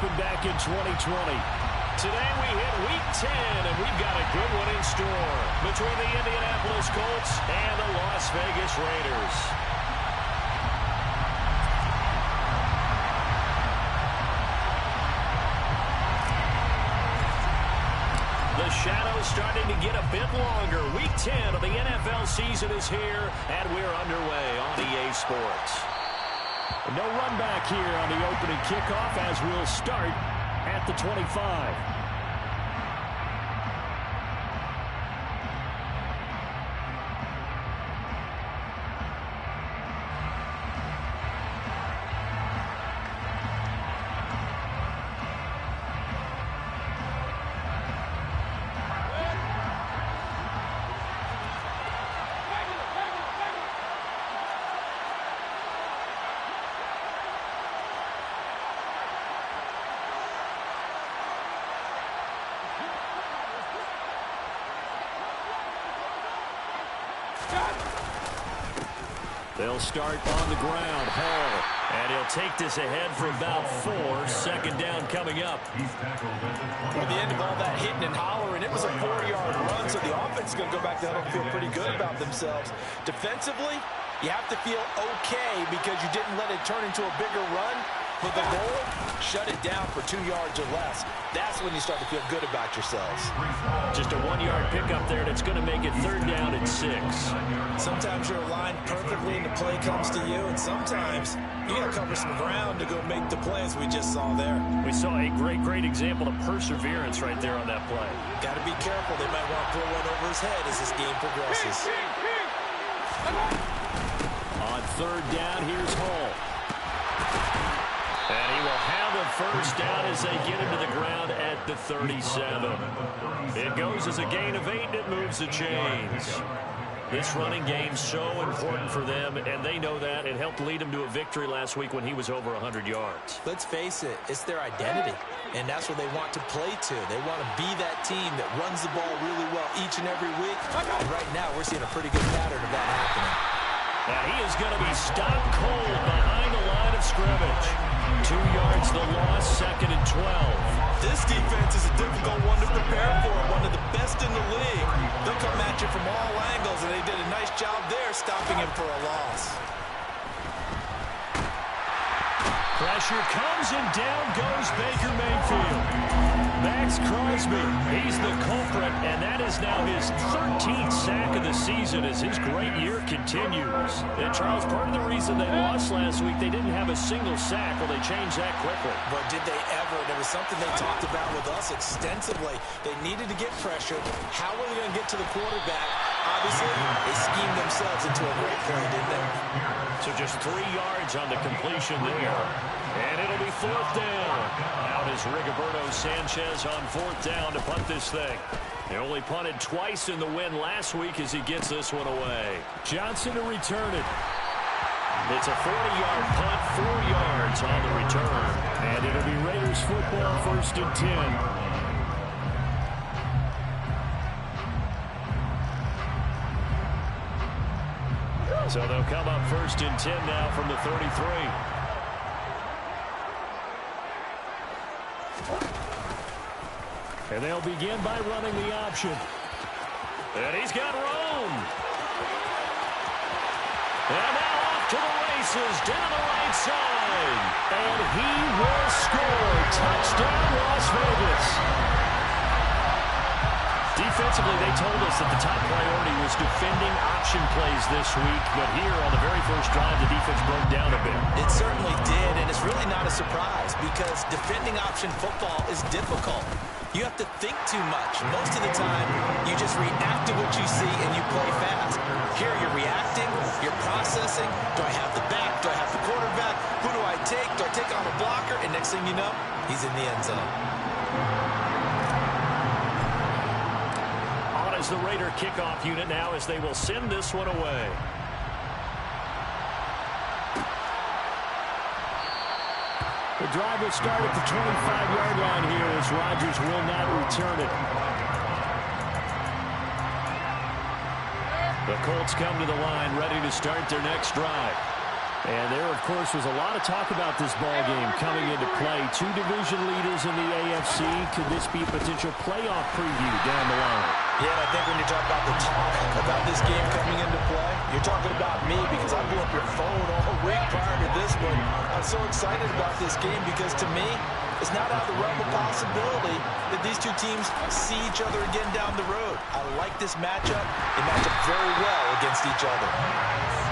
happened back in 2020. Today we hit Week 10, and we've got a good one in store between the Indianapolis Colts and the Las Vegas Raiders. The shadow's starting to get a bit longer. Week 10 of the NFL season is here, and we're underway on EA Sports. No run back here on the opening kickoff as we'll start at the 25. They'll start on the ground. Hall. And he'll take this ahead for about 4. Second down coming up. At the end of all that hitting and hollering, it was a 4-yard run, so the offense is going to go back to huddle and feel pretty good about themselves. Defensively, you have to feel okay because you didn't let it turn into a bigger run. But the goal, shut it down for 2 yards or less. That's when you start to feel good about yourselves. Just a 1-yard pickup there, and it's going to make it 3rd down and 6. Sometimes you're aligned perfectly and the play comes to you, and sometimes you got to cover some ground to go make the play as we just saw there. We saw a great example of perseverance right there on that play. Got to be careful. They might want to throw one over his head as this game progresses. On 3rd down, here's Hall. And he will have a 1st down as they get him to the ground at the 37. It goes as a gain of 8, and it moves the chains. This running game's so important for them, and they know that. It helped lead them to a victory last week when he was over 100 yards. Let's face it, it's their identity, and that's what they want to play to. They want to be that team that runs the ball really well each and every week. And right now, we're seeing a pretty good pattern of that happening. And he is going to be stopped cold behind the line of scrimmage. 2 yards the loss, 2nd and 12. This defense is a difficult one to prepare for, one of the best in the league. They'll come at you from all angles, and they did a nice job there stopping him for a loss. Pressure comes, and down goes Baker Mayfield. Max Crosby, he's the culprit, and that is now his 13th sack of the season as his great year continues. And Charles, part of the reason they lost last week, they didn't have a single sack. Well, they changed that quickly. But did they ever? There was something they talked about with us extensively. They needed to get pressure. How were they going to get to the quarterback? Obviously, they schemed themselves into a great play, didn't they? So just 3 yards on the completion there. And it'll be 4th down. Out is Rigoberto Sanchez on 4th down to punt this thing. They only punted twice in the win last week as he gets this one away. Johnson to return it. It's a 40-yard punt, 4 yards on the return. And it'll be Raiders football, 1st and 10. So they'll come up 1st and 10 now from the 33. And they'll begin by running the option. And he's got Rome. And now off to the races down the right side. And he will score. Touchdown, Las Vegas. Defensively, they told us that the top priority was defending option plays this week. But here on the very first drive, the defense broke down a bit. It certainly did, and it's really not a surprise because defending option football is difficult. You have to think too much. Most of the time, you just react to what you see and you play fast. Here, you're reacting, you're processing. Do I have the back? Do I have the quarterback? Who do I take? Do I take on a blocker? And next thing you know, he's in the end zone. On is the Raider kickoff unit now as they will send this one away. The drive will start at the 25-yard line here as Rodgers will not return it. The Colts come to the line ready to start their next drive. And there, of course, was a lot of talk about this ball game coming into play. Two division leaders in the AFC. Could this be a potential playoff preview down the line? Yeah, I think when you talk about the talk about this game coming into play, you're talking about me because I blew up your phone all week prior to this one. I'm so excited about this game because to me, it's not out of the realm of possibility that these two teams see each other again down the road. I like this matchup. They match up very well against each other.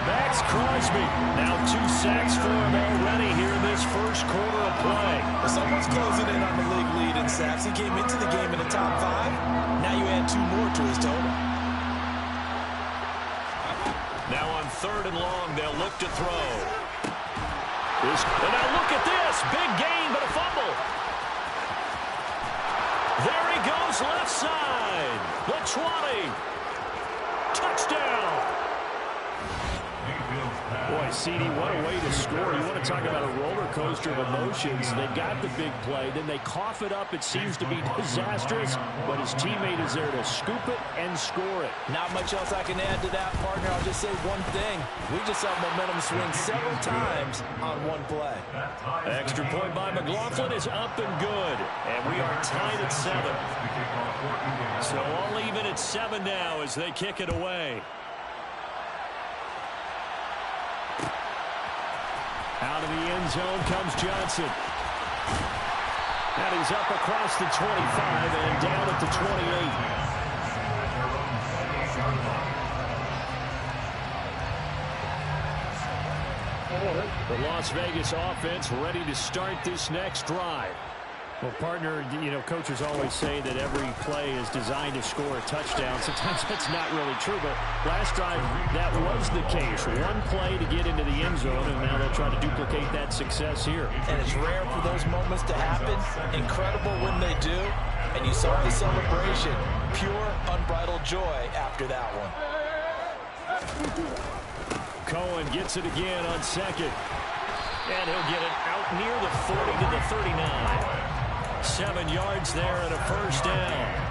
Max Crosby, now 2 sacks for him already here in this first quarter of play. Well, someone's closing in on the league lead in sacks. He came into the game in the top 5. Now you add 2 more to his total. Now on 3rd and long, they'll look to throw. And now look at this. Big gain, but a fumble. There he goes left side. The 20. Touchdown. Boy, CD, what a way to score. You want to talk about a roller coaster of emotions. They got the big play, then they cough it up. It seems to be disastrous, but his teammate is there to scoop it and score it. Not much else I can add to that, partner. I'll just say one thing. We just saw momentum swing several times on one play. Extra point by McLaughlin is up and good, and we are tied at 7. So all even at 7 now as they kick it away. Out of the end zone comes Johnson. And he's up across the 25 and down at the 28. The Las Vegas offense ready to start this next drive. Well, partner, you know, coaches always say that every play is designed to score a touchdown. Sometimes that's not really true, but last drive, that was the case. One play to get into the end zone, and now they'll try to duplicate that success here. And it's rare for those moments to happen. Incredible when they do. And you saw the celebration. Pure, unbridled joy after that one. Cohen gets it again on 2nd. And he'll get it out near the 40 to the 39. 7 yards there and a first down.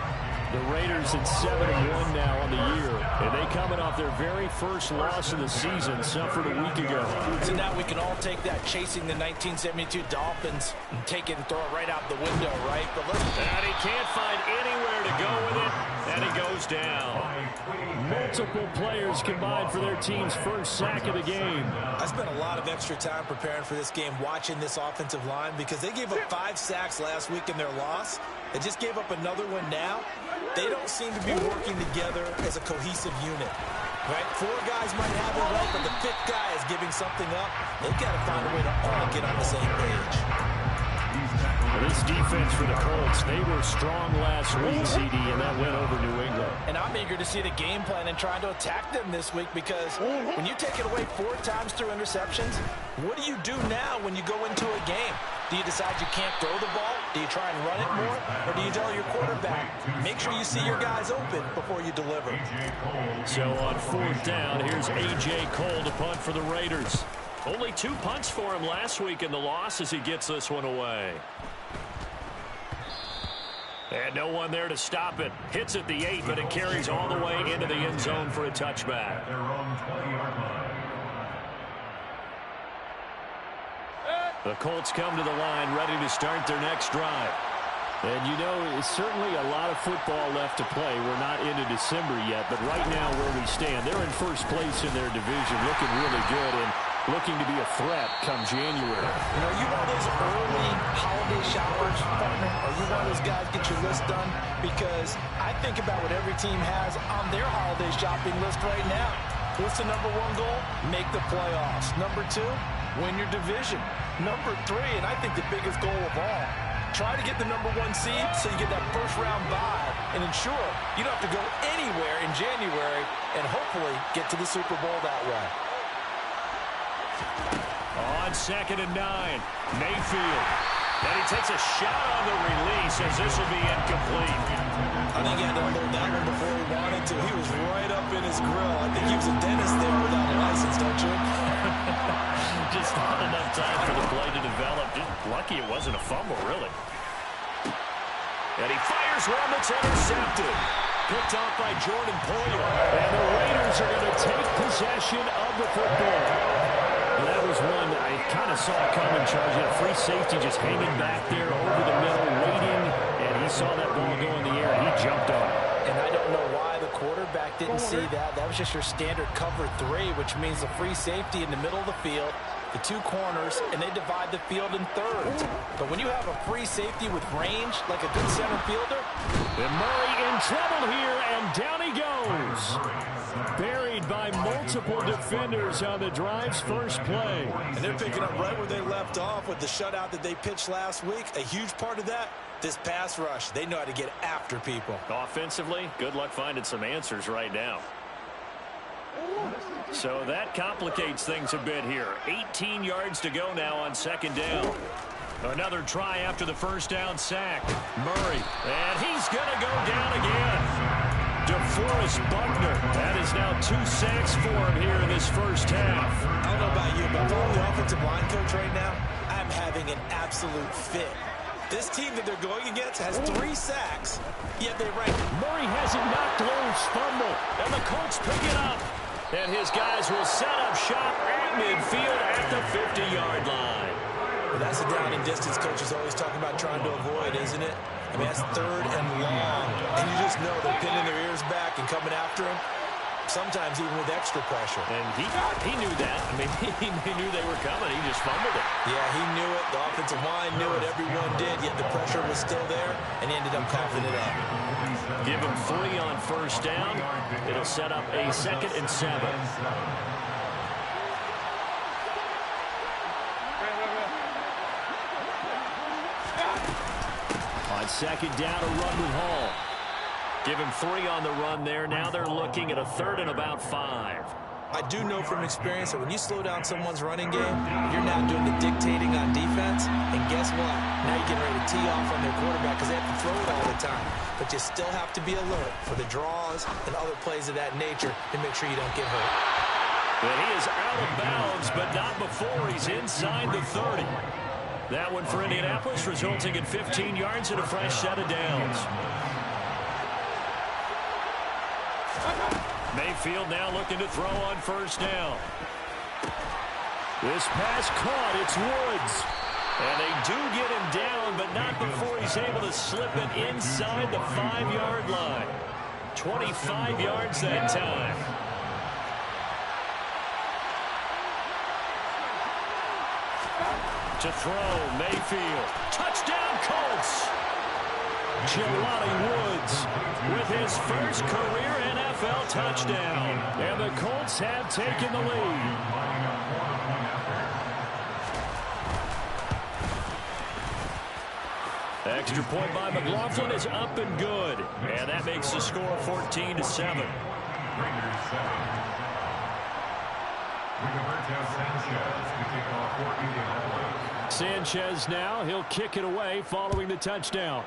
The Raiders at 7-1 now on the year. And they coming off their very first loss of the season, suffered a week ago. So now we can all take that chasing the 1972 Dolphins and take it and throw it right out the window, right? But look. And he can't find anywhere to go with it. And he goes down. Multiple players combined for their team's first sack of the game. I spent a lot of extra time preparing for this game watching this offensive line because they gave up 5 sacks last week in their loss. They just gave up another one now. They don't seem to be working together as a cohesive unit. Right? 4 guys might have it right, but the 5th guy is giving something up. They've got to find a way to all get on the same page. This defense for the Colts, they were strong last week, CD, and that went over New England. And I'm eager to see the game plan and trying to attack them this week because when you take it away 4 times through interceptions, what do you do now when you go into a game? Do you decide you can't throw the ball? Do you try and run it more? Or do you tell your quarterback, make sure you see your guys open before you deliver? So on 4th down, here's A.J. Cole to punt for the Raiders. Only 2 punts for him last week in the loss as he gets this one away. And no one there to stop it. Hits at the 8, but it carries all the way into the end zone for a touchback. The Colts come to the line ready to start their next drive. And you know, it's certainly a lot of football left to play. We're not into December yet, but right now where we stand, they're in first place in their division, looking really good and looking to be a threat come January. You know, you one of those early holiday shoppers, partner, or you one of those guys get your list done? Because I think about what every team has on their holiday shopping list right now. What's the number 1 goal? Make the playoffs. Number 2, win your division. Number 3, and I think the biggest goal of all, try to get the number 1 seed so you get that first round bye and ensure you don't have to go anywhere in January and hopefully get to the Super Bowl that way. On 2nd and 9, Mayfield. And he takes a shot on the release as this will be incomplete. I think he had to hold that one before he wanted to. He was right up in his grill. I think he was a dentist there without a license, don't you? Just not enough time for the play to develop. Just lucky it wasn't a fumble, really. And he fires one that's intercepted. Picked off by Jordan Poyer. And the Raiders are going to take possession of the football. And that was was one I kind of saw coming, Charles. You had a free safety just hanging back there over the middle, waiting, and he saw that ball go in the air, and he jumped on it. And I don't know why the quarterback didn't see that. That was just your standard cover 3, which means the free safety in the middle of the field, the 2 corners, and they divide the field in thirds. But when you have a free safety with range, like a good center fielder. And Murray in trouble here, and down he goes. Buried by multiple defenders on the drive's first play. And they're picking up right where they left off with the shutout that they pitched last week. A huge part of that, this pass rush. They know how to get after people. Offensively, good luck finding some answers right now. So that complicates things a bit here. 18 yards to go now on second down. Another try after the first down sack. Murray, and he's going to go down again. DeForest Buckner. That is now 2 sacks for him here in this first half. I don't know about you, but if I'm the offensive line coach right now, I'm having an absolute fit. This team that they're going against has 3 sacks, yet they rank. Murray has it knocked loose, fumble, and the Colts pick it up. And his guys will set up shop at midfield at the 50-yard line. Well, that's a down and distance coach is always talking about trying to avoid, isn't it? I mean, that's 3rd and long. And you just know they're pinning their ears back and coming after him, sometimes even with extra pressure. And he knew that. I mean, he knew they were coming. He just fumbled it. Yeah, he knew it. The offensive line knew it. Everyone did, yet the pressure was still there, and he ended up coughing it up. Give him 3 on first down. It'll set up a 2nd and 7. On second down, a run with Hall. Give him 3 on the run there. Now they're looking at a 3rd and about 5. I do know from experience that when you slow down someone's running game, you're now doing the dictating on defense. And guess what? Now you're getting ready to tee off on their quarterback because they have to throw it all the time. But you still have to be alert for the draws and other plays of that nature to make sure you don't get hurt. And he is out of bounds, but not before he's inside the 30. That one for Indianapolis, resulting in 15 yards and a fresh set of downs. Mayfield now looking to throw on first down. This pass caught. It's Woods. And they do get him down, but not before he's able to slip it inside the 5-yard line. 25 yards that time. To throw, Mayfield. Touchdown, Colts. Jelani Woods with his first career NFL touchdown. And the Colts have taken the lead. Extra point by McLaughlin is up and good. And that makes the score 14-7. Sanchez now, he'll kick it away following the touchdown.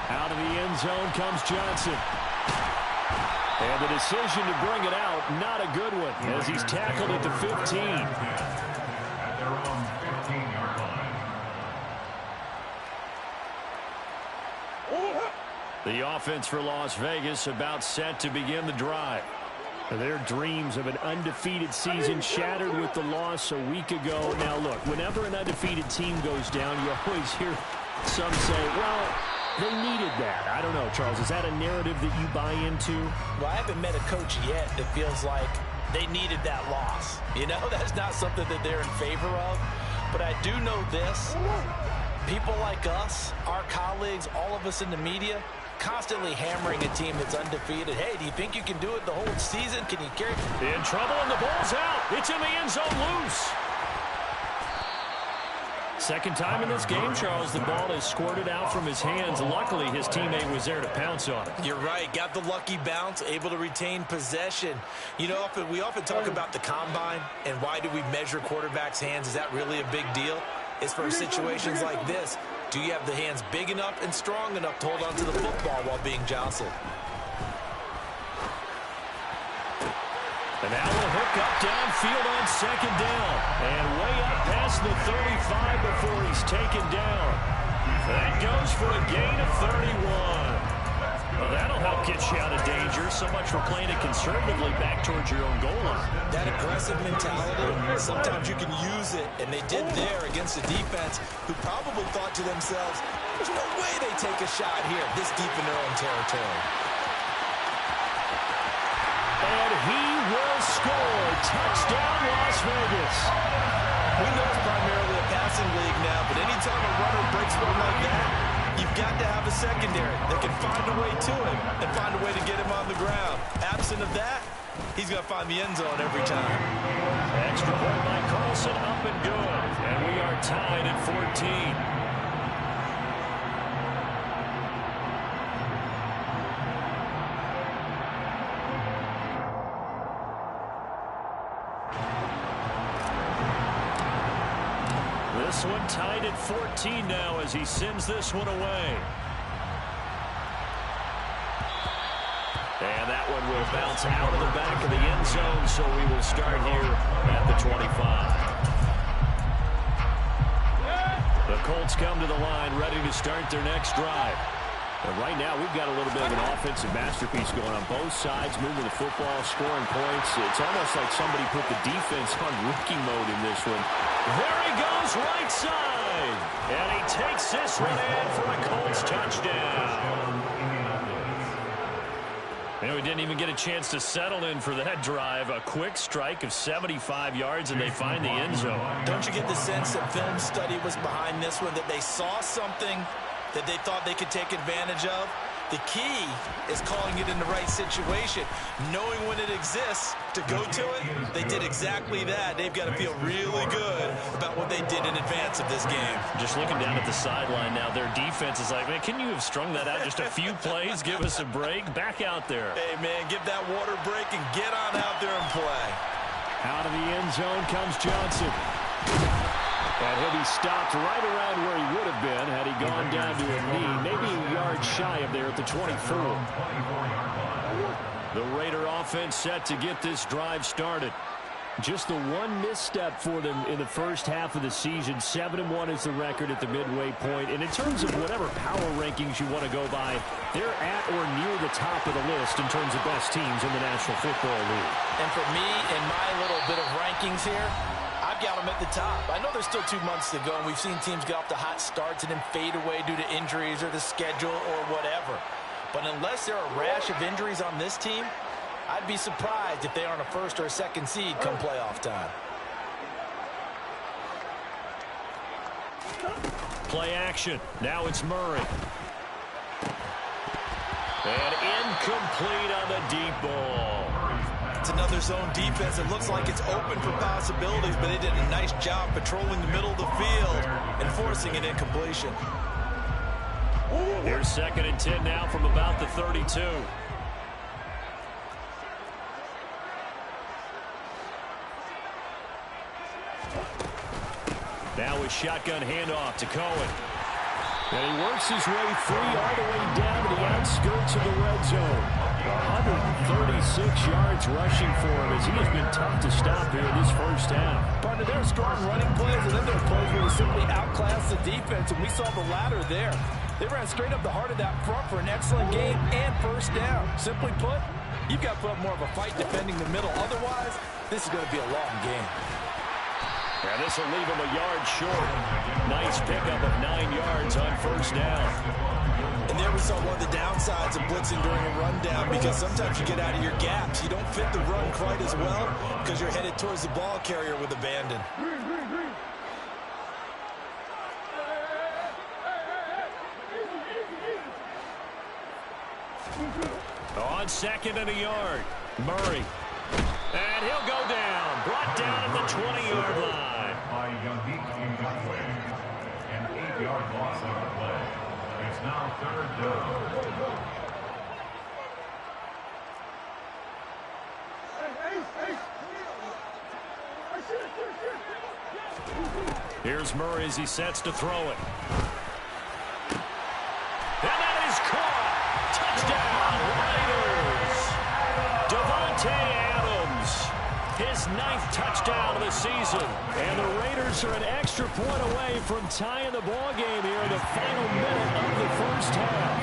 Out of the end zone comes Johnson. And the decision to bring it out, not a good one, as he's tackled at the 15. At their own 15-yard line. The offense for Las Vegas about set to begin the drive. Their dreams of an undefeated season shattered with the loss a week ago. Now, look, whenever an undefeated team goes down, you always hear some say, well, they needed that. I don't know, Charles. Is that a narrative that you buy into? Well, I haven't met a coach yet that feels like they needed that loss. You know, that's not something that they're in favor of. But I do know this. People like us, our colleagues, all of us in the media, constantly hammering a team that's undefeated. Hey, do you think you can do it the whole season? Can you carry? In trouble, and the ball's out. It's in the end zone, loose. Second time in this game, Charles, the ball is squirted out from his hands. Luckily, his teammate was there to pounce on it. You're right. Got the lucky bounce, able to retain possession. You know, we often talk about the combine and why do we measure quarterbacks' hands. Is that really a big deal? It's for situations like this. Do you have the hands big enough and strong enough to hold on to the football while being jostled? And now we'll hook up downfield on second down. And way up past the 35 before he's taken down. That goes for a gain of 31. Well, that'll help get you out of danger. So much for playing it conservatively back towards your own goal line. That aggressive mentality, sometimes you can use it, and they did there against a defense who probably thought to themselves, there's no way they take a shot here this deep in their own territory. And he will score. Touchdown, Las Vegas. We know it's primarily a passing league now, but anytime a runner breaks one like that, you've got to have a secondary that can find a way to him and find a way to get him on the ground. Absent of that, he's going to find the end zone every time. Extra point by Carlson, up and good. And we are tied at 14. This one tied at 14 now as he sends this one away. And that one will bounce out of the back of the end zone, so we will start here at the 25. The Colts come to the line ready to start their next drive. And right now, we've got a little bit of an offensive masterpiece going on both sides, moving the football, scoring points. It's almost like somebody put the defense on rookie mode in this one. There he goes, right side. And he takes this one in for a Colts touchdown. And we didn't even get a chance to settle in for that drive. A quick strike of 75 yards, and they find the end zone. Don't you get the sense that film study was behind this one, that they saw something that they thought they could take advantage of? The key is calling it in the right situation, knowing when it exists to go to it. They did exactly that. They've got to feel really good about what they did in advance of this game. Just looking down at the sideline now, their defense is like, man, can you have strung that out just a few plays? Give us a break. Back out there. Hey, man, give that water break and get on out there and play. Out of the end zone comes Johnson. And he'll be stopped right around where he would have been had he gone down to a knee, maybe a yard shy of there at the 24. The Raider offense set to get this drive started. Just the one misstep for them in the first half of the season. 7-1 is the record at the midway point. And in terms of whatever power rankings you want to go by, they're at or near the top of the list in terms of best teams in the National Football League. And for me, in my little bit of rankings here, I've got them at the top. I know there's still 2 months to go, and we've seen teams get off to hot starts and then fade away due to injuries or the schedule or whatever. But unless there are a rash of injuries on this team, I'd be surprised if they aren't a first or a second seed come playoff time. Play action. Now it's Murray. And incomplete on the deep ball. It's another zone defense. It looks like it's open for possibilities, but they did a nice job patrolling the middle of the field and forcing an incompletion. Here's 2nd and 10 now from about the 32. Now a shotgun handoff to Cohen. And he works his way free all the way down to the outskirts of the red zone. 136 yards rushing for him as he has been tough to stop here in this first half. Partner, there are strong running plays, and then there are plays where they simply outclass the defense, and we saw the latter there. They ran straight up the heart of that front for an excellent game and first down. Simply put, you've got to put up more of a fight defending the middle. Otherwise, this is going to be a long game. And this will leave him a yard short. Nice pickup of 9 yards on first down. And there we saw one of the downsides of blitzing during a rundown, because sometimes you get out of your gaps. You don't fit the run quite as well because you're headed towards the ball carrier with abandon. On 2nd and a yard, Murray. And he'll go down. Brought down at the 20-yard line. An 8-yard loss on the play. It's now 3rd down. Here's Murray as he sets to throw it. And that is caught. Touchdown, Raiders. Devontae Adams, his 9th touchdown of the season. And the Raiders are an extra point away from tying the ball game here in the final minute of the first half.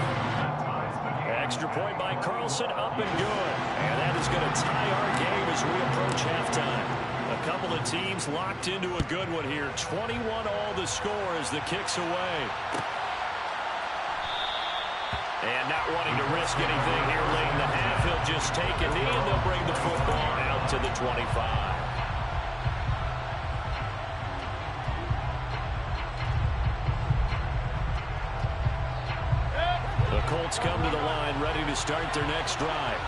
Extra point by Carlson, up and good. And that is going to tie our game as we approach halftime. A couple of teams locked into a good one here. 21 all the score as the kick's away. And not wanting to risk anything here late in the half, he'll just take a knee and they'll bring the football out to the 25. The Colts come to the line, ready to start their next drive.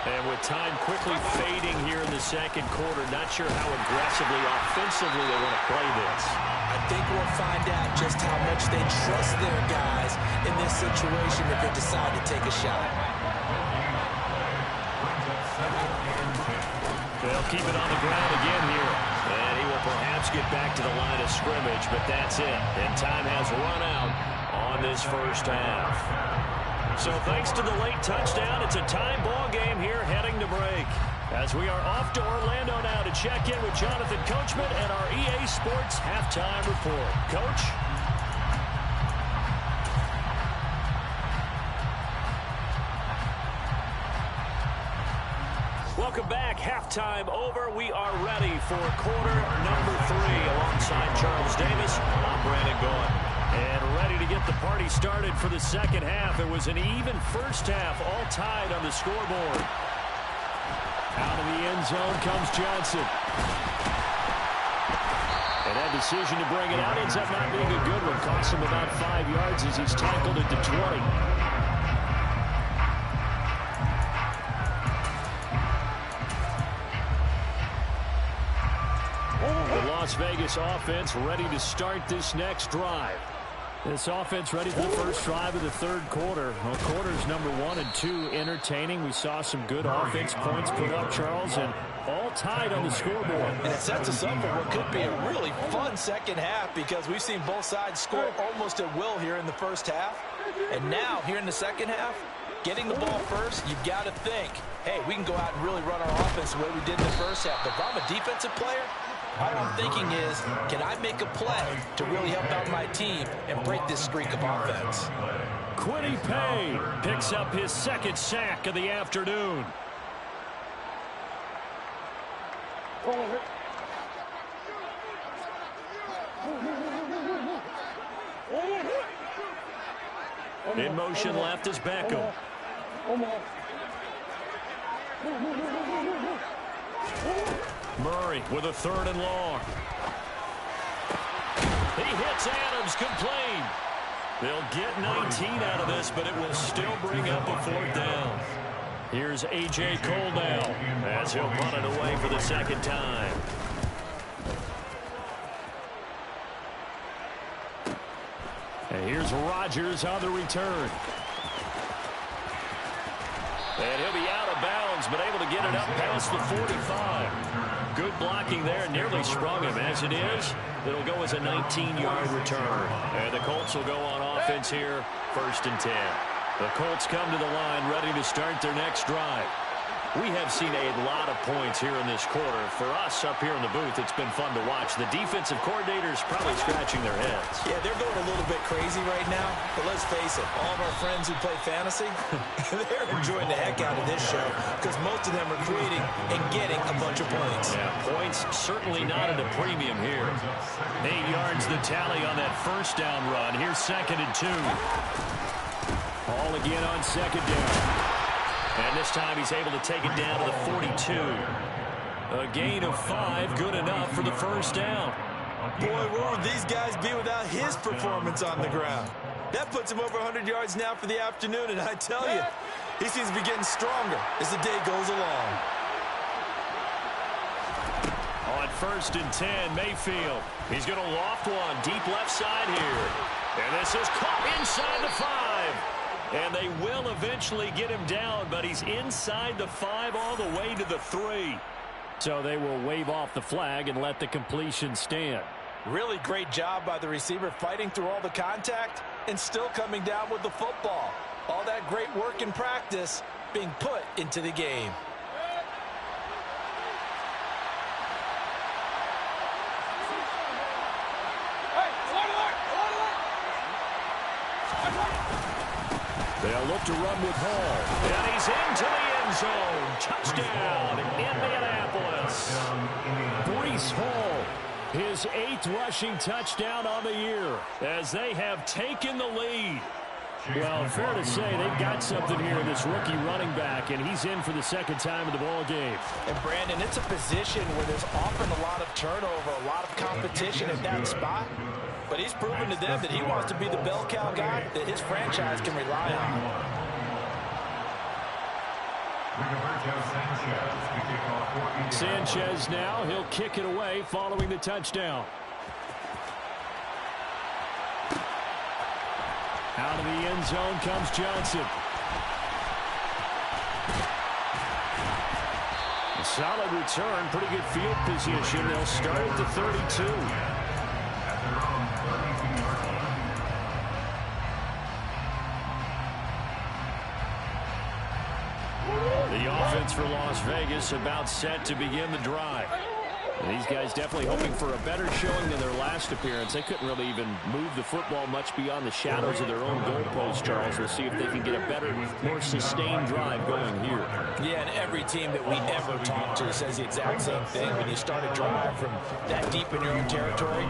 And with time quickly fading here in the second quarter, not sure how aggressively, offensively they want to play this. I think we'll find out just how much they trust their guys in this situation if they decide to take a shot. They'll keep it on the ground again here. And he will perhaps get back to the line of scrimmage, but that's it. And time has run out on this first half. So thanks to the late touchdown, it's a time ball game here heading to break. As we are off to Orlando now to check in with Jonathan Coachman and our EA Sports Halftime Report. Coach? Welcome back. Halftime over. We are ready for quarter number 3 alongside Charles Davis. I'm Brandon Gaudin. And ready to get the party started for the second half. It was an even first half, all tied on the scoreboard. Out of the end zone comes Johnson. And that decision to bring it out ends up not being a good one. Costs him about 5 yards as he's tackled at the 20. The Las Vegas offense ready to start this next drive. This offense ready for the first drive of the third quarter. Well, quarters number 1 and 2 entertaining. We saw some good offense points put up, Charles, and all tied on the scoreboard. And it sets us up for what could be a really fun second half because we've seen both sides score almost at will here in the first half. And now, here in the second half, getting the ball first, you've got to think, hey, we can go out and really run our offense the way we did in the first half. But if I'm a defensive player, all I'm thinking is, can I make a play to really help out my team and break this streak of offense? Quiddy Pay picks up his second sack of the afternoon. In motion left is Beckham. Murray with a 3rd and long. He hits Adams, complete. They'll get 19 out of this, but it will still bring up a 4th down. Here's A.J. Cole now as he'll punt it away for the second time. And here's Rodgers on the return. And he'll be out of bounds, but able to get it up past the 45. Good blocking there, nearly sprung him. As it is, it'll go as a 19-yard return. And the Colts will go on offense here, 1st and 10. The Colts come to the line, ready to start their next drive. We have seen a lot of points here in this quarter. For us up here in the booth, it's been fun to watch. The defensive coordinators probably scratching their heads. Yeah, they're going a little bit crazy right now. But let's face it, all of our friends who play fantasy, they're enjoying the heck out of this show because most of them are creating and getting a bunch of points. Yeah, points certainly not at a premium here. 8 yards the tally on that first down run. Here's 2nd and 2. All again on 2nd down. And this time he's able to take it down to the 42. A gain of 5, good enough for the first down. Boy, where would these guys be without his performance on the ground? That puts him over 100 yards now for the afternoon, and I tell you, he seems to be getting stronger as the day goes along. On 1st and 10, Mayfield. He's going to loft one deep left side here. And this is caught inside the 5. And they will eventually get him down, but he's inside the 5 all the way to the 3. So they will wave off the flag and let the completion stand. Really great job by the receiver fighting through all the contact and still coming down with the football. All that great work in practice being put into the game. They'll look to run with Hall. And he's into the end zone. Touchdown, Indianapolis. Breece Hall, his 8th rushing touchdown on the year, as they have taken the lead. Well, fair to say they've got something here in this rookie running back, and he's in for the 2nd time in the ball game. And, Brandon, it's a position where there's often a lot of turnover, a lot of competition at that spot. But he's proven to them that he wants to be the bell cow guy that his franchise can rely on. Sanchez now, he'll kick it away following the touchdown. Out of the end zone comes Johnson. A solid return, pretty good field position. They'll start at the 32. The offense for Las Vegas about set to begin the drive. And these guys definitely hoping for a better showing than their last appearance. They couldn't really even move the football much beyond the shadows of their own goalpost, Charles. We'll see if they can get a better, more sustained drive going here. Yeah, and every team that we ever talk to says the exact same thing. When you start a drive from that deep in your own territory,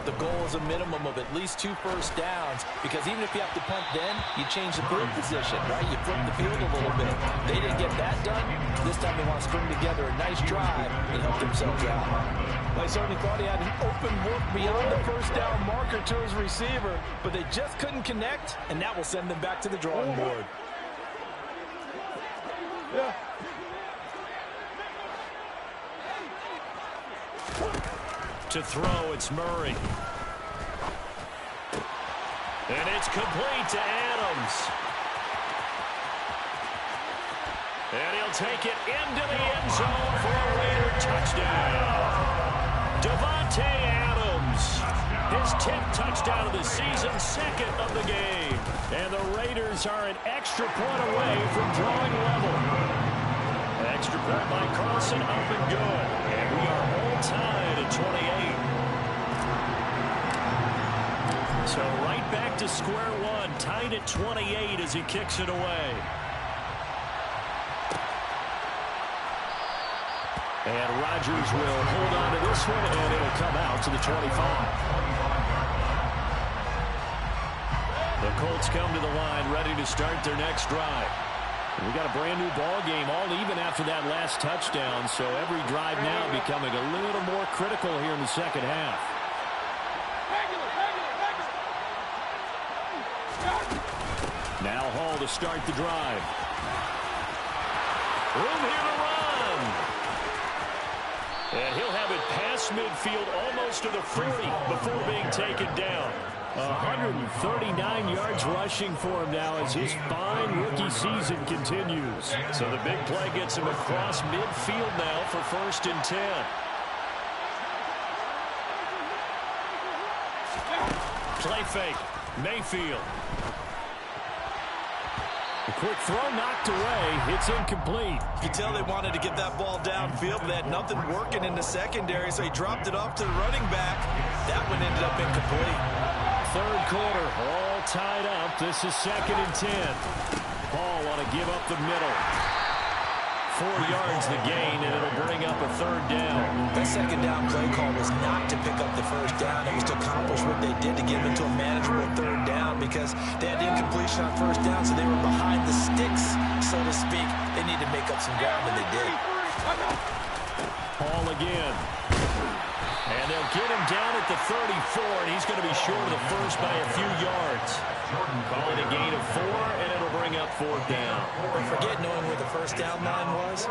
the goal is a minimum of at least 2 first downs, because even if you have to punt then, you change the field position, right? You flip the field a little bit. They didn't get that done. This time they want to string together a nice drive and help themselves out. I certainly thought he had an open look beyond the first down marker to his receiver, but they just couldn't connect, and that will send them back to the drawing board. Yeah. To throw, it's Murray. And it's complete to Adams. And he'll take it into the end zone for a Raider touchdown. Davante Adams, his 10th touchdown of the season, 2nd of the game. And the Raiders are an extra point away from drawing level. Extra point by Carlson, up and good. And we are all tied at 28. So right back to square one, tied at 28 as he kicks it away. And Rodgers will hold on to this one, and it'll come out to the 25. The Colts come to the line, ready to start their next drive. And we got a brand new ball game, all even after that last touchdown, so every drive now becoming a little more critical here in the second half. Now Hall to start the drive. Room here to run. And he'll have it past midfield almost to the 40 before being taken down. 139 yards rushing for him now as his fine rookie season continues. So the big play gets him across midfield now for 1st and 10. Play fake. Mayfield. A quick throw knocked away. It's incomplete. You can tell they wanted to get that ball downfield, but they had nothing working in the secondary, so he dropped it off to the running back. That one ended up incomplete. 3rd quarter, all tied up. This is 2nd and 10. Hall want to give up the middle. 4 yards the gain, and it'll bring up a 3rd down. That 2nd down play call was not to pick up the 1st down. It was to accomplish what they did to get them into a manageable 3rd down, because they had incompletion on 1st down, so they were behind the sticks, so to speak. They need to make up some ground, and they did. Hall again. And they'll get him down at the 34, and he's going to be short of the first by a few yards. Call it a gain of 4, and it'll bring up 4th down. Forget knowing where the 1st down line was.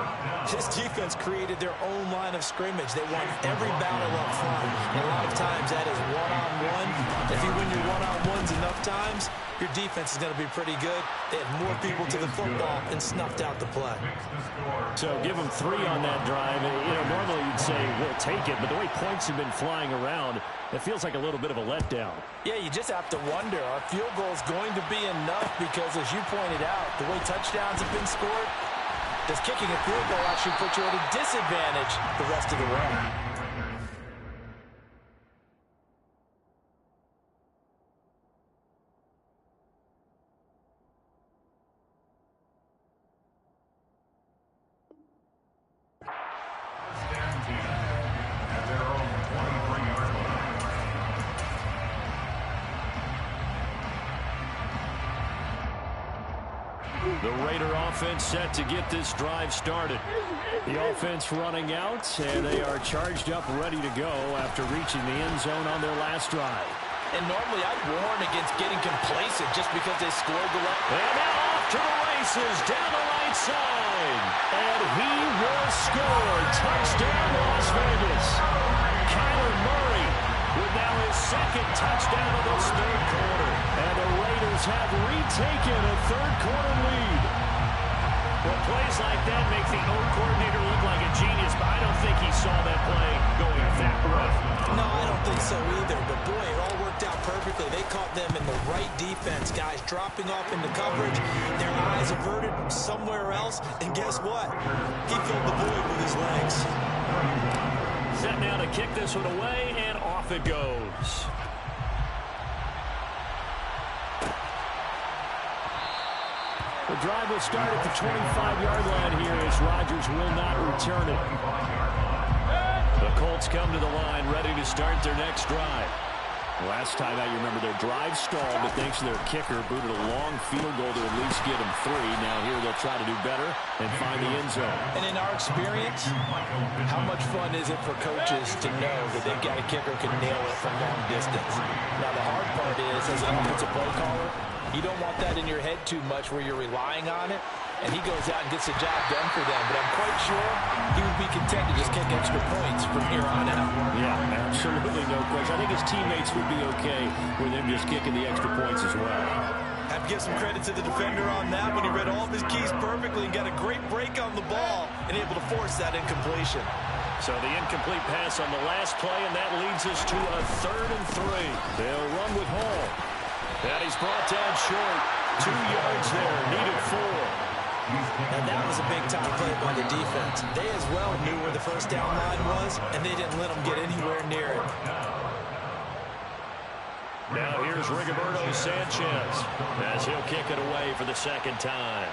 This defense created their own line of scrimmage. They won every battle up front. And a lot of times that is one-on-one. If you win your one-on-ones enough times, your defense is going to be pretty good. They had more people to the football and snuffed out the play. So give them 3 on that drive. You know, normally you'd say, we'll take it, but the way points have been flying around, it feels like a little bit of a letdown. Yeah, you just have to wonder, are field goals going to be enough? Because as you pointed out, the way touchdowns have been scored, does kicking a field goal actually put you at a disadvantage the rest of the way? The Raider offense set to get this drive started. The offense running out, and they are charged up, ready to go after reaching the end zone on their last drive. And normally I'd warn against getting complacent just because they scored the last. And now off to the races down the right side. And he will score. Touchdown, Las Vegas. Kyler Murray with now his second touchdown of this third quarter. And the Raiders have retaken a third-quarter lead. Well, plays like that make the O coordinator look like a genius, but I don't think he saw that play going that way. No, I don't think so either. But, boy, it all worked out perfectly. They caught them in the right defense, guys dropping off into coverage. Their eyes averted somewhere else. And guess what? He filled the void with his legs. Set now to kick this one away, and off it goes. The drive will start at the 25-yard line here as Rodgers will not return it. The Colts come to the line ready to start their next drive. Last time out, you remember their drive stalled, but thanks to their kicker, booted a long field goal to at least get them 3. Now here they'll try to do better and find the end zone. And in our experience, how much fun is it for coaches to know that they've got a kicker who can nail it from long distance? Now the hard part is, as an offensive play caller, you don't want that in your head too much where you're relying on it, and he goes out and gets the job done for them. But I'm quite sure he would be content to just kick extra points from here on out. Yeah, absolutely no question. I think his teammates would be okay with him just kicking the extra points as well. Have to give some credit to the defender on that when he read all of his keys perfectly and got a great break on the ball and able to force that incompletion. So the incomplete pass on the last play, and that leads us to a 3rd and 3. They'll run with Hall. And he's brought down short. 2 yards there, needed 4. And that was a big-time play by the defense. They as well knew where the first down line was, and they didn't let them get anywhere near it. Now here's Rigoberto Sanchez as he'll kick it away for the second time.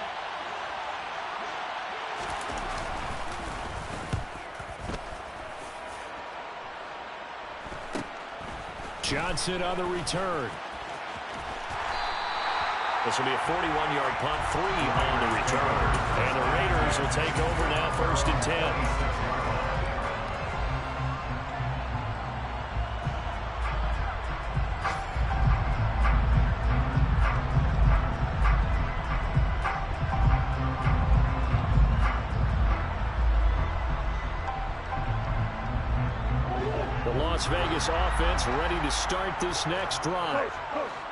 Johnson on the return. This will be a 41-yard punt, 3 on the return. And the Raiders will take over now, 1st and 10. Las Vegas offense ready to start this next drive.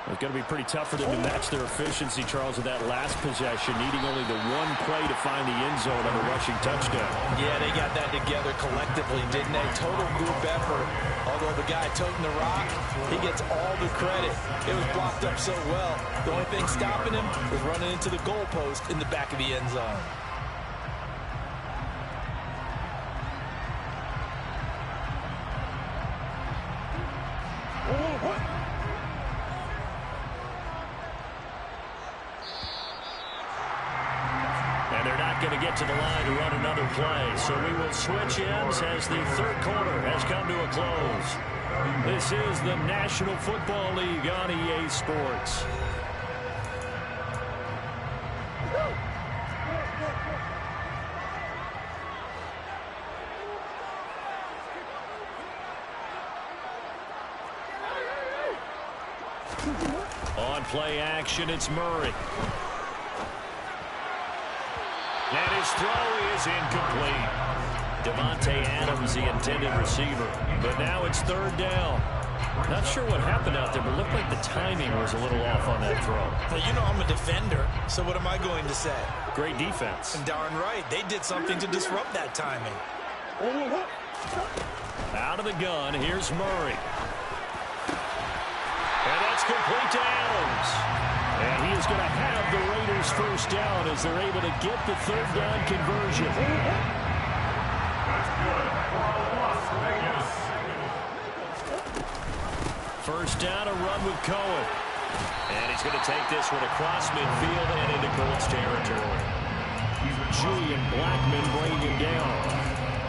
It's going to be pretty tough for them to match their efficiency, Charles, with that last possession, needing only the one play to find the end zone on a rushing touchdown. Yeah, they got that together collectively, didn't they? Total group effort. Although the guy toting the rock, he gets all the credit. It was blocked up so well. The only thing stopping him was running into the goalpost in the back of the end zone. Going to get to the line to run another play. So we will switch ends as the third quarter has come to a close. This is the National Football League on EA Sports. On play action, it's Murray. And his throw is incomplete. Devontae Adams, the intended receiver. But now it's 3rd down. Not sure what happened out there, but it looked like the timing was a little off on that throw. Well, you know I'm a defender, so what am I going to say? Great defense. And darn right, they did something to disrupt that timing. Out of the gun, here's Murray. And that's complete to Adams. And he is going to have the Raiders 1st down as they're able to get the 3rd down conversion. That's good for Las Vegas. 1st down, a run with Cohen. And he's going to take this one across midfield and into Colts territory. Julian Blackmon bringing him down.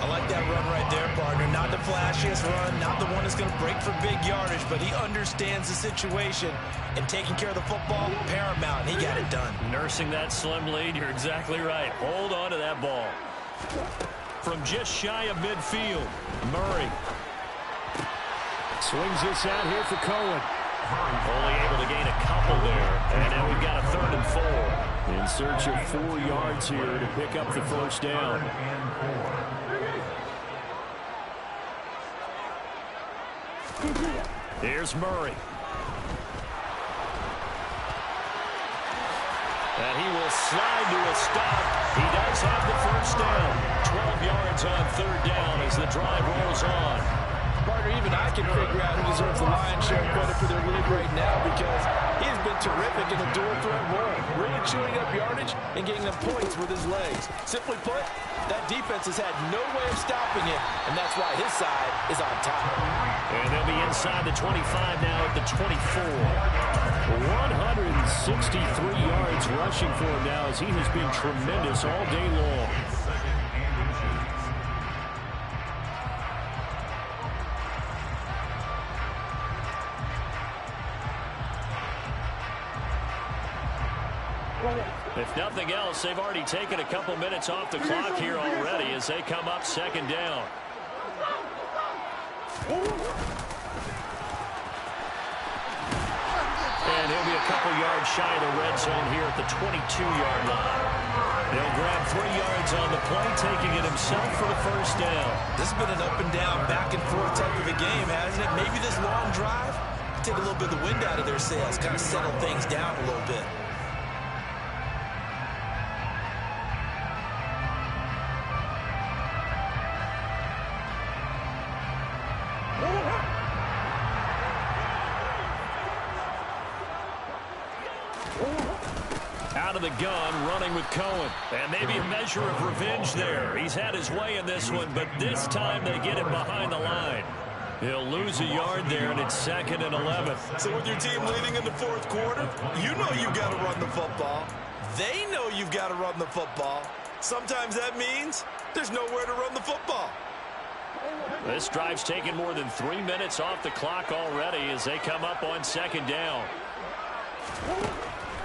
I like that run right there, partner. Not the flashiest run, not the one that's going to break for big yardage, but he understands the situation, and taking care of the football, paramount, and he got it done. Nursing that slim lead, you're exactly right. Hold on to that ball. From just shy of midfield, Murray swings this out here for Cohen. Only able to gain a couple there, and now we've got a 3rd and 4. In search of 4 yards here to pick up the first down. Here's Murray. And he will slide to a stop. He does have the first down. 12 yards on 3rd down as the drive rolls on. Partner, even I can figure out who deserves the lion's share of credit for their lead right now because he has been terrific in a dual threat role, really chewing up yardage and getting them points with his legs. Simply put, that defense has had no way of stopping it, and that's why his side is on top. And they'll be inside the 25 now at the 24. 163 yards rushing for him now as he has been tremendous all day long. If nothing else, they've already taken a couple minutes off the clock here already as they come up 2nd down. And he'll be a couple yards shy of the red zone here at the 22-yard line. They'll grab 3 yards on the play, taking it himself for the first down. This has been an up and down, back and forth type of a game, hasn't it? Maybe this long drive, take a little bit of the wind out of their sails, kind of settle things down a little bit. Out of the gun, running with Cohen. And maybe a measure of revenge there. He's had his way in this one, but this time they get him behind the line. He'll lose a yard there, and it's 2nd and 11. So with your team leading in the 4th quarter, you know you've got to run the football. They know you've got to run the football. Sometimes that means there's nowhere to run the football. This drive's taken more than 3 minutes off the clock already as they come up on 2nd down.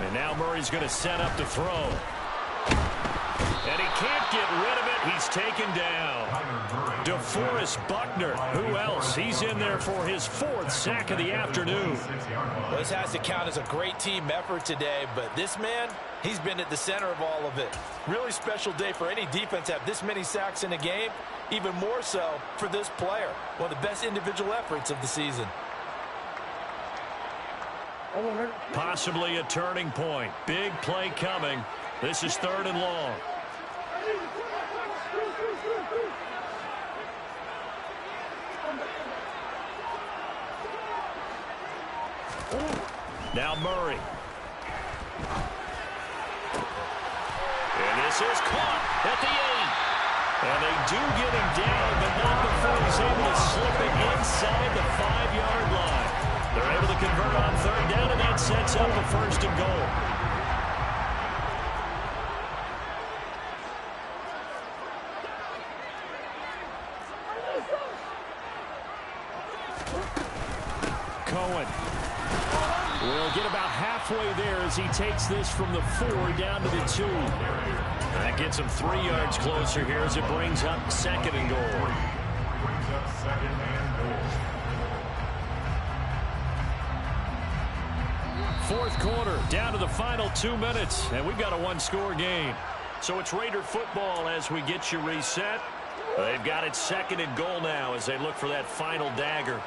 And now Murray's going to set up to throw. And he can't get rid of it. He's taken down. DeForest Buckner. Who else? He's in there for his 4th sack of the afternoon. Well, this has to count as a great team effort today, but this man, he's been at the center of all of it. Really special day for any defense to have this many sacks in a game. Even more so for this player. One of the best individual efforts of the season. Possibly a turning point. Big play coming. This is 3rd and long. Now Murray. And this is caught at the 8. And they do get him down, but not before he's able to slip it inside the 5-yard line. They're able to convert on 3rd down, and that sets up a 1st and goal. Cohen will get about halfway there as he takes this from the 4 down to the 2. That gets him 3 yards closer here as it brings up 2nd and goal. Brings up 2nd and goal. 4th quarter, down to the final 2 minutes, and we've got a 1-score game. So it's Raider football as we get you reset. They've got it 2nd and goal now as they look for that final dagger.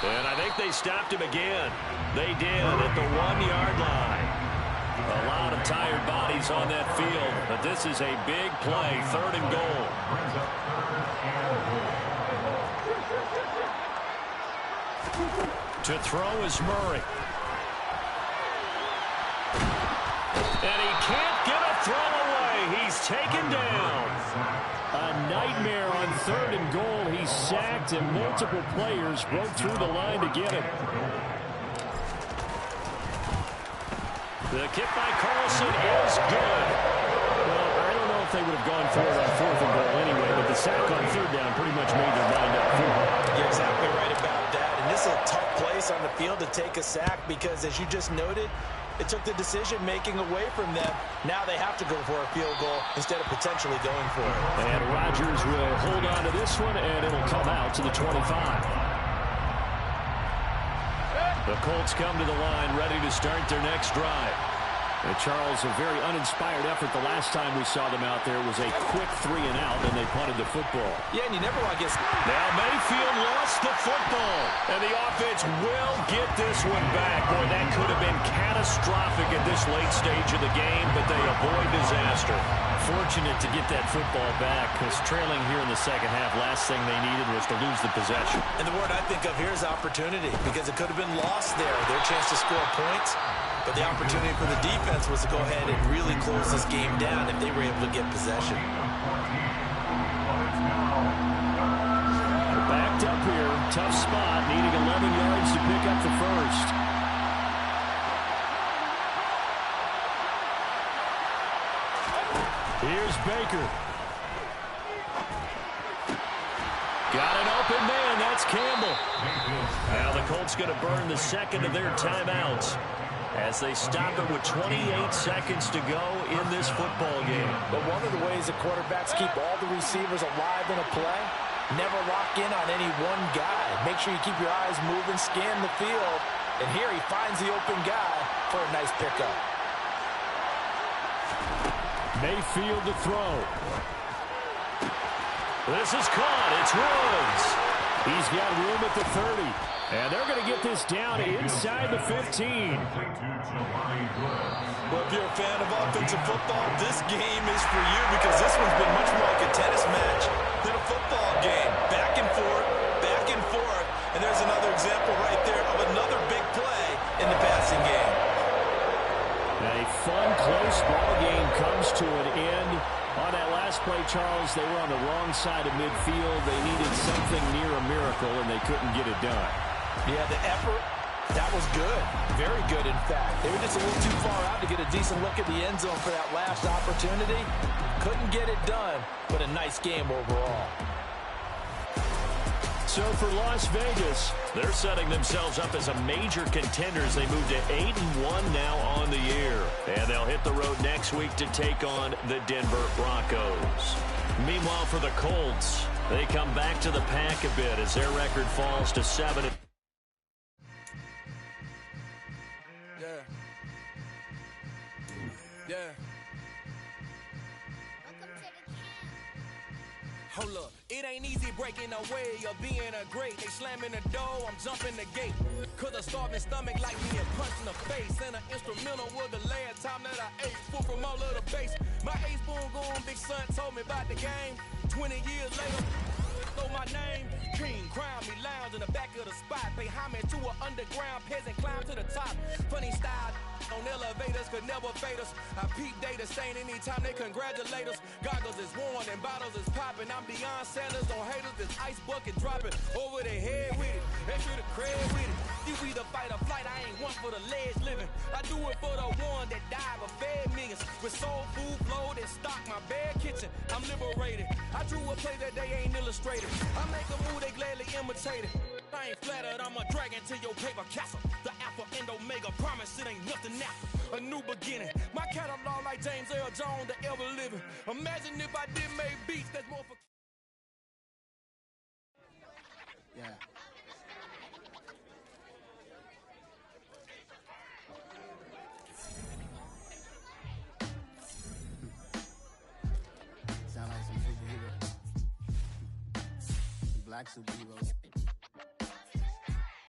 And I think they stopped him again. They did at the 1-yard line. A lot of tired bodies on that field, but this is a big play, 3rd and goal. To throw is Murray. And he can't get a throw away. He's taken down. A nightmare on 3rd and goal. He's sacked, and multiple players broke through the line to get him. The kick by Carlson is good. Well, I don't know if they would have gone for it on 4th and goal anyway, but the sack on 3rd down pretty much made their mind up for it. You're exactly right about that. And this is a tough place on the field to take a sack because, as you just noted, it took the decision-making away from them. Now they have to go for a field goal instead of potentially going for it. And Rodgers will hold on to this one, and it'll come out to the 25. The Colts come to the line, ready to start their next drive. And Charles, a very uninspired effort the last time we saw them out there was a quick 3-and-out, and they punted the football. Yeah, and you never want to get... Now Mayfield lost the football, and the offense will get this one back. Boy, that could have been catastrophic at this late stage of the game, but they avoid disaster. Fortunate to get that football back, because trailing here in the second half, last thing they needed was to lose the possession. And the word I think of here is opportunity, because it could have been lost there, their chance to score points. But the opportunity for the defense was to go ahead and really close this game down if they were able to get possession. Backed up here, tough spot, needing 11 yards to pick up the first. Here's Baker. Got an open man, that's Campbell. Now the Colts going to burn the second of their timeouts as they stop it with 28 seconds to go in this football game. But one of the ways that quarterbacks keep all the receivers alive in a play, never lock in on any one guy. Make sure you keep your eyes moving, scan the field. And here he finds the open guy for a nice pickup. Mayfield to throw. This is caught. It's Woods. He's got room at the 30. And they're going to get this down inside the 15. Well, if you're a fan of offensive football, this game is for you because this one's been much more like a tennis match than a football game. Back and forth, and there's another example right there of another big play in the passing game. A fun, close ball game comes to an end. On that last play, Charles, they were on the wrong side of midfield. They needed something near a miracle, and they couldn't get it done. Yeah, the effort, that was good. Very good, in fact. They were just a little too far out to get a decent look at the end zone for that last opportunity. Couldn't get it done, but a nice game overall. So for Las Vegas, they're setting themselves up as a major contender as they move to 8-1 now on the year. And they'll hit the road next week to take on the Denver Broncos. Meanwhile, for the Colts, they come back to the pack a bit as their record falls to 7. Hold up, it ain't easy breaking away or being a great. They slamming the door, I'm jumping the gate. Cause a starving stomach like being punched in the face. And an instrumental was the last time that I ate. Full from all of the bass. My ace boom goon, big son told me about the game. 20 years later, know my name. King, crown me, lounge in the back of the spot. Pay homage to an underground peasant, climb to the top. Funny style on elevators could never fade us. I peep data stain anytime they congratulate us. Goggles is worn and bottles is popping. I'm Deion Sanders on haters, this ice bucket dropping over their head with it. Extra the cred with it. You either fight or flight, I ain't one for the ledge living. I do it for the one that died but fed millions. With soul food flow that stock my bare kitchen. I'm liberated. I drew a play that they ain't illustrated. I make a move, they gladly imitate it. I ain't flattered, I'm a dragon to your paper castle. The alpha and omega, promise it ain't nothing after. A new beginning. My catalog like James Earl Jones, the ever living. Imagine if I did make beats that's more for... Yeah. Sound like some superheroes. Black superheroes.